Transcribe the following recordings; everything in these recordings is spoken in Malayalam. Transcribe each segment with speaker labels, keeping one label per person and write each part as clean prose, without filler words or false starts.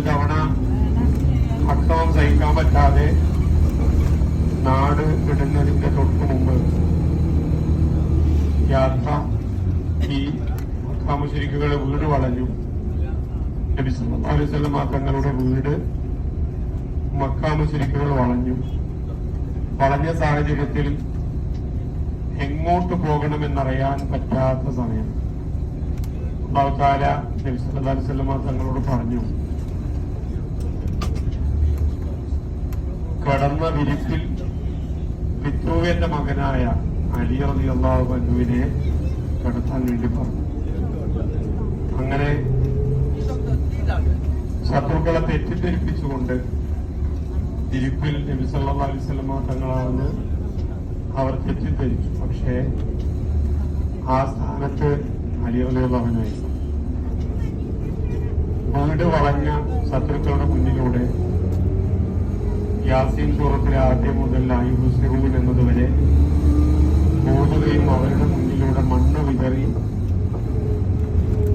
Speaker 1: തവണ അക്രമം സഹിക്കാൻ പറ്റാതെ നാട് വിടുന്നതിന്റെ തൊട്ടു മുമ്പ് യാത്ര ഈ മക്ക മുശ്രിക്കുകളുടെ വീട് വളഞ്ഞു. നബി സല്ലല്ലാഹു അലൈഹി വസല്ലം തങ്ങളുടെ വീട് മക്ക മുശ്രിക്കുകൾ വളഞ്ഞ സാഹചര്യത്തിൽ എങ്ങോട്ട് പോകണമെന്നറിയാൻ പറ്റാത്ത സമയം അല്ലാഹു തആല നബി സല്ലല്ലാഹു അലൈഹി വസല്ലം തങ്ങളോട് പറഞ്ഞു, കടന്ന വിരിപ്പിൽ പിതൃവ്യന്റെ മകനായ അലി റളിയല്ലാഹു അൻഹുവിനെ കടത്താൻ വേണ്ടി പറഞ്ഞു. അങ്ങനെ ശത്രുക്കളെ തെറ്റിദ്ധരിപ്പിച്ചുകൊണ്ട് വിരിപ്പിൽ നബി സല്ലല്ലാഹു അലൈഹി വസല്ലം തങ്ങളാണെന്ന് അവർ തെറ്റിദ്ധരിച്ചു. പക്ഷേ ആ സ്ഥാനത്ത് അലി റളിയല്ലാഹു അൻഹു വീട് വളഞ്ഞ ശത്രുക്കളുടെ മുന്നിലൂടെ യാസീൻ സൂറത്തിലെ ആദ്യം മുതൽ ലായുബുസിറൂൻ എന്നതുവരെ ഓതുകയും അവരുടെ മുന്നിലൂടെ മണ്ണ് വിതറി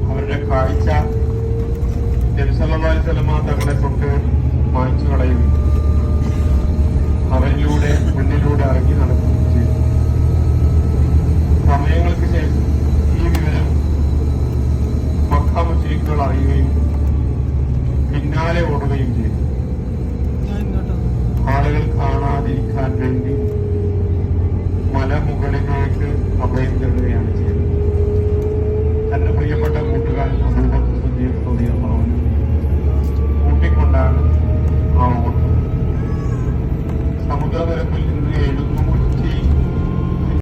Speaker 1: അവരുടെ കാഴ്ച നബി സല്ലല്ലാഹു അലൈഹി വസല്ലം തങ്ങളെ തൊട്ട് മായ്ച്ചു കളയുകയും